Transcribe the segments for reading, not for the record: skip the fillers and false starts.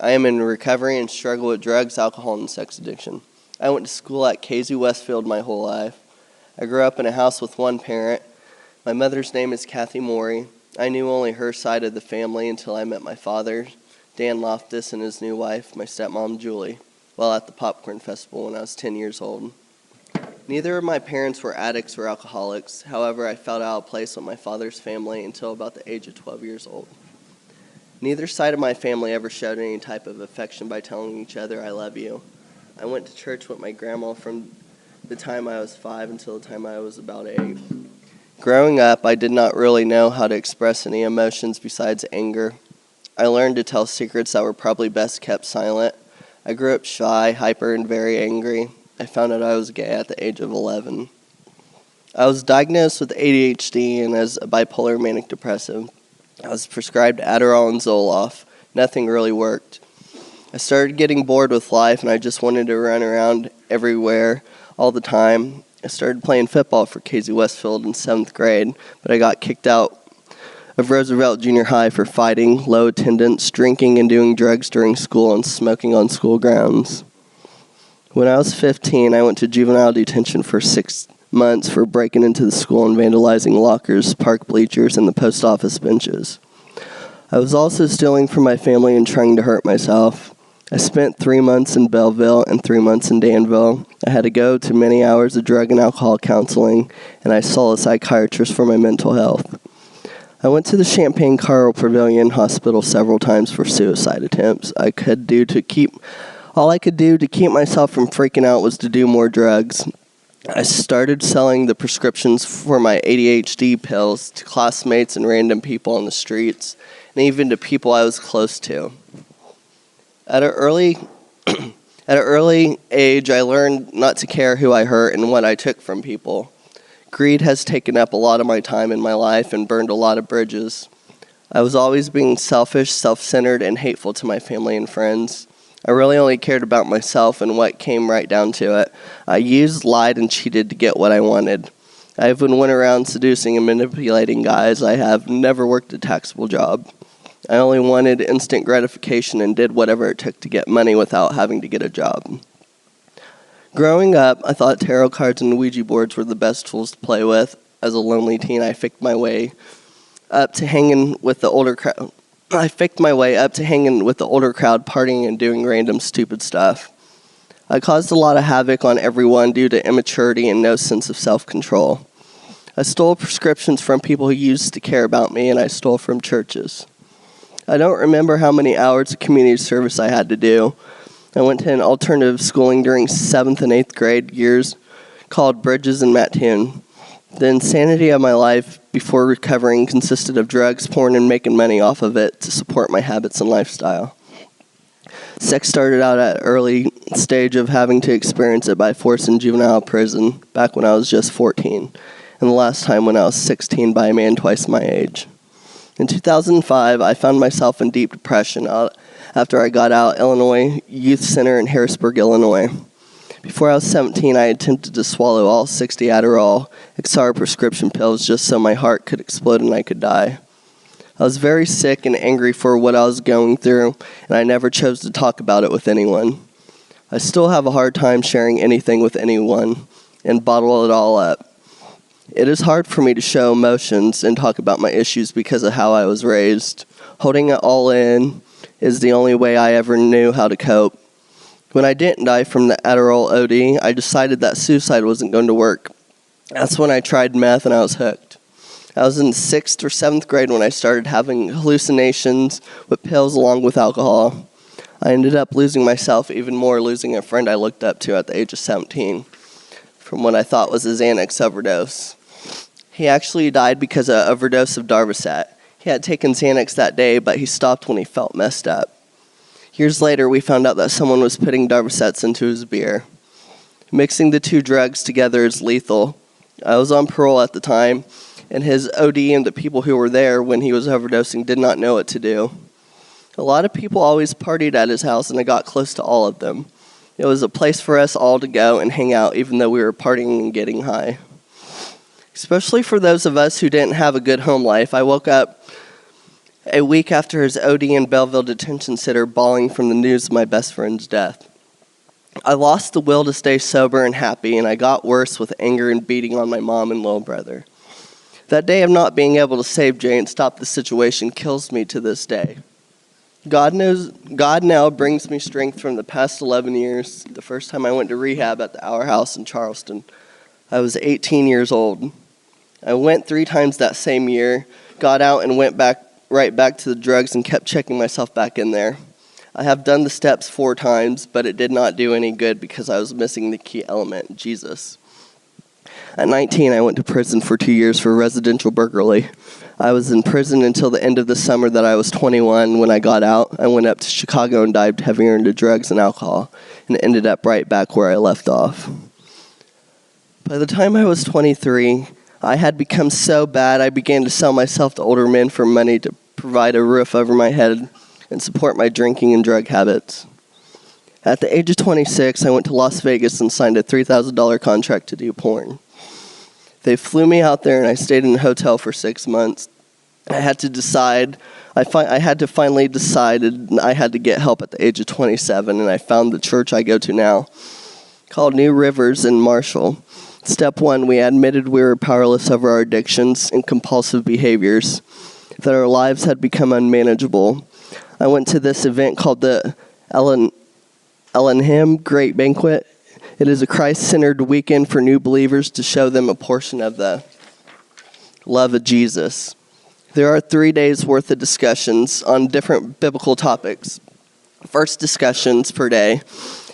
I am in recovery and struggle with drugs, alcohol, and sex addiction. I went to school at KZ Westfield my whole life. I grew up in a house with one parent. My mother's name is Kathy Morey. I knew only her side of the family until I met my father, Dan Loftis, and his new wife, my stepmom, Julie, while at the Popcorn Festival when I was 10 years old. Neither of my parents were addicts or alcoholics. However, I felt out of place with my father's family until about the age of 12 years old. Neither side of my family ever showed any type of affection by telling each other, "I love you." I went to church with my grandma from the time I was 5 until the time I was about 8. Growing up, I did not really know how to express any emotions besides anger. I learned to tell secrets that were probably best kept silent. I grew up shy, hyper, and very angry. I found out I was gay at the age of 11. I was diagnosed with ADHD and as a bipolar manic depressive. I was prescribed Adderall and Zoloft. Nothing really worked. I started getting bored with life, and I just wanted to run around everywhere all the time. I started playing football for KZ Westfield in 7th grade, but I got kicked out of Roosevelt Junior High for fighting, low attendance, drinking and doing drugs during school, and smoking on school grounds. When I was 15, I went to juvenile detention for 6 months for breaking into the school and vandalizing lockers, park bleachers, and the post office benches. I was also stealing from my family and trying to hurt myself. I spent 3 months in Belleville and 3 months in Danville. I had to go to many hours of drug and alcohol counseling, and I saw a psychiatrist for my mental health. I went to the Champaign Carl Pavilion Hospital several times for suicide attempts. All I could do to keep myself from freaking out was to do more drugs. I started selling the prescriptions for my ADHD pills to classmates and random people on the streets, and even to people I was close to. At an early age, I learned not to care who I hurt and what I took from people. Greed has taken up a lot of my time in my life and burned a lot of bridges. I was always being selfish, self-centered, and hateful to my family and friends. I really only cared about myself and what came right down to it. I used, lied, and cheated to get what I wanted. I even went around seducing and manipulating guys. I have never worked a taxable job. I only wanted instant gratification and did whatever it took to get money without having to get a job. Growing up, I thought tarot cards and Ouija boards were the best tools to play with. As a lonely teen, I faked my way up to hanging with the older crowd. Partying and doing random stupid stuff. I caused a lot of havoc on everyone due to immaturity and no sense of self-control. I stole prescriptions from people who used to care about me, and I stole from churches. I don't remember how many hours of community service I had to do. I went to an alternative schooling during 7th and 8th grade years called Bridges and Mattoon. The insanity of my life before recovering consisted of drugs, porn, and making money off of it to support my habits and lifestyle. Sex started out at an early stage of having to experience it by force in juvenile prison back when I was just 14, and the last time when I was 16 by a man twice my age. In 2005, I found myself in deep depression after I got out Illinois Youth Center in Harrisburg, Illinois. Before I was 17, I attempted to swallow all 60 Adderall XR prescription pills just so my heart could explode and I could die. I was very sick and angry for what I was going through, and I never chose to talk about it with anyone. I still have a hard time sharing anything with anyone and bottle it all up. It is hard for me to show emotions and talk about my issues because of how I was raised. Holding it all in is the only way I ever knew how to cope. When I didn't die from the Adderall OD, I decided that suicide wasn't going to work. That's when I tried meth and I was hooked. I was in 6th or 7th grade when I started having hallucinations with pills along with alcohol. I ended up losing myself, even more losing a friend I looked up to at the age of 17 from what I thought was a Xanax overdose. He actually died because of an overdose of Darvocet. He had taken Xanax that day, but he stopped when he felt messed up. Years later, we found out that someone was putting Darvocets into his beer. Mixing the two drugs together is lethal. I was on parole at the time, and his OD and the people who were there when he was overdosing did not know what to do. A lot of people always partied at his house, and I got close to all of them. It was a place for us all to go and hang out, even though we were partying and getting high. Especially for those of us who didn't have a good home life, I woke up A week after his OD in Belleville detention center, bawling from the news of my best friend's death. I lost the will to stay sober and happy, and I got worse with anger and beating on my mom and little brother. That day of not being able to save Jay and stop the situation kills me to this day. God now brings me strength from the past 11 years. The first time I went to rehab at the Our House in Charleston, I was 18 years old. I went 3 times that same year, got out and went right back to the drugs and kept checking myself back in there. I have done the steps 4 times, but it did not do any good because I was missing the key element, Jesus. At 19, I went to prison for 2 years for residential burglary. I was in prison until the end of the summer that I was 21. When I got out, I went up to Chicago and dived heavier into drugs and alcohol, and ended up right back where I left off. By the time I was 23, I had become so bad I began to sell myself to older men for money to provide a roof over my head and support my drinking and drug habits. At the age of 26, I went to Las Vegas and signed a $3,000 contract to do porn. They flew me out there and I stayed in a hotel for 6 months. I had to finally decide I had to get help at the age of 27, and I found the church I go to now, called New Rivers in Marshall. Step 1, we admitted we were powerless over our addictions and compulsive behaviors, that our lives had become unmanageable. I went to this event called the Elohim Great Banquet. It is a Christ-centered weekend for new believers to show them a portion of the love of Jesus. There are 3 days worth of discussions on different biblical topics. First discussions per day.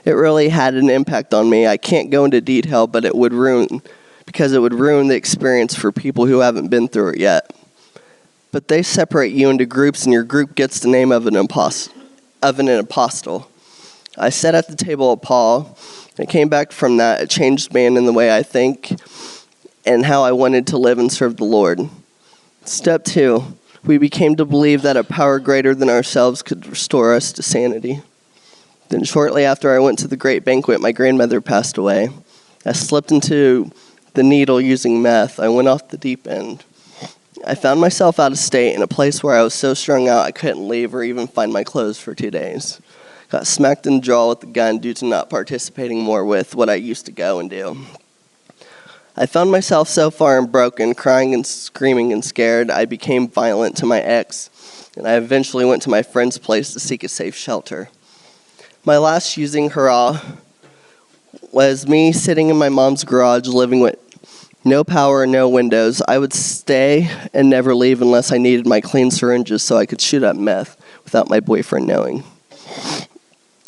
It really had an impact on me. I can't go into detail, but it would ruin the experience for people who haven't been through it yet. But they separate you into groups, and your group gets the name of an apostle. I sat at the table of Paul. I came back from that. It changed me in the way I think and how I wanted to live and serve the Lord. Step 2, we became to believe that a power greater than ourselves could restore us to sanity. Then shortly after I went to the great banquet, my grandmother passed away. I slipped into the needle using meth. I went off the deep end. I found myself out of state in a place where I was so strung out I couldn't leave or even find my clothes for 2 days. Got smacked in the jaw with a gun due to not participating more with what I used to go and do. I found myself so far and broken, crying and screaming and scared, I became violent to my ex, and I eventually went to my friend's place to seek a safe shelter. My last using hurrah was me sitting in my mom's garage living with no power and no windows. I would stay and never leave unless I needed my clean syringes so I could shoot up meth without my boyfriend knowing.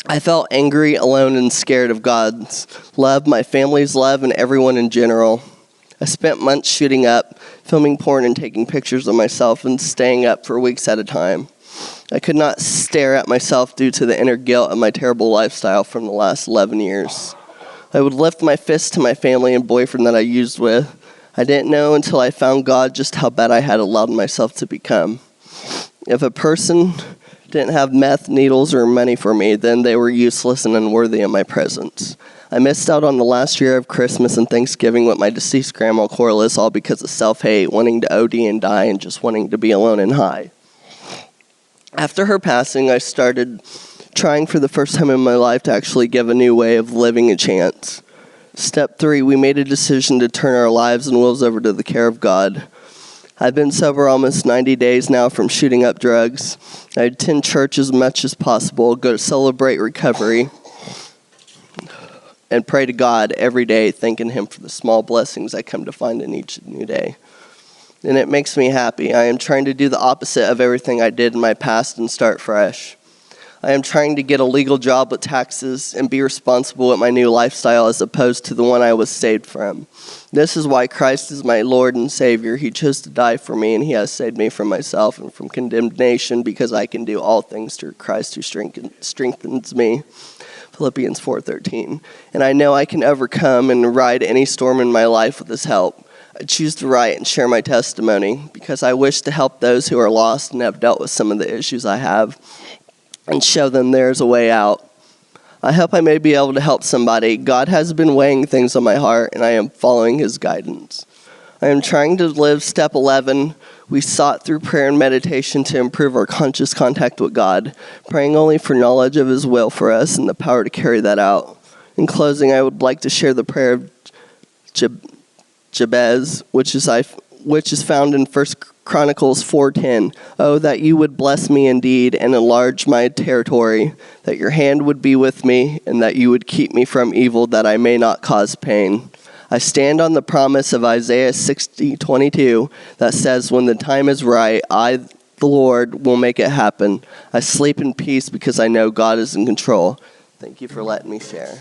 I felt angry, alone, and scared of God's love, my family's love, and everyone in general. I spent months shooting up, filming porn, and taking pictures of myself and staying up for weeks at a time. I could not stare at myself due to the inner guilt of my terrible lifestyle from the last 11 years. I would lift my fist to my family and boyfriend that I used with. I didn't know until I found God just how bad I had allowed myself to become. If a person didn't have meth, needles, or money for me, then they were useless and unworthy of my presence. I missed out on the last year of Christmas and Thanksgiving with my deceased grandma Corliss, all because of self-hate, wanting to OD and die, and just wanting to be alone and high. After her passing, I started trying for the first time in my life to actually give a new way of living a chance. Step 3, we made a decision to turn our lives and wills over to the care of God. I've been sober almost 90 days now from shooting up drugs. I attend church as much as possible, go to celebrate recovery, and pray to God every day, thanking Him for the small blessings I come to find in each new day. And it makes me happy. I am trying to do the opposite of everything I did in my past and start fresh. I am trying to get a legal job with taxes and be responsible with my new lifestyle as opposed to the one I was saved from. This is why Christ is my Lord and Savior. He chose to die for me, and He has saved me from myself and from condemnation because I can do all things through Christ who strengthens me. Philippians 4:13. And I know I can overcome and ride any storm in my life with His help. I choose to write and share my testimony because I wish to help those who are lost and have dealt with some of the issues I have and show them there's a way out. I hope I may be able to help somebody. God has been weighing things on my heart, and I am following His guidance. I am trying to live step 11. We sought through prayer and meditation to improve our conscious contact with God, praying only for knowledge of His will for us and the power to carry that out. In closing, I would like to share the prayer of Jabez, which is found in 1 Chronicles 4:10. Oh, that you would bless me indeed and enlarge my territory, that your hand would be with me, and that you would keep me from evil, that I may not cause pain. I stand on the promise of Isaiah 60:22 that says, when the time is right, I, the Lord, will make it happen. I sleep in peace because I know God is in control. Thank you for letting me share.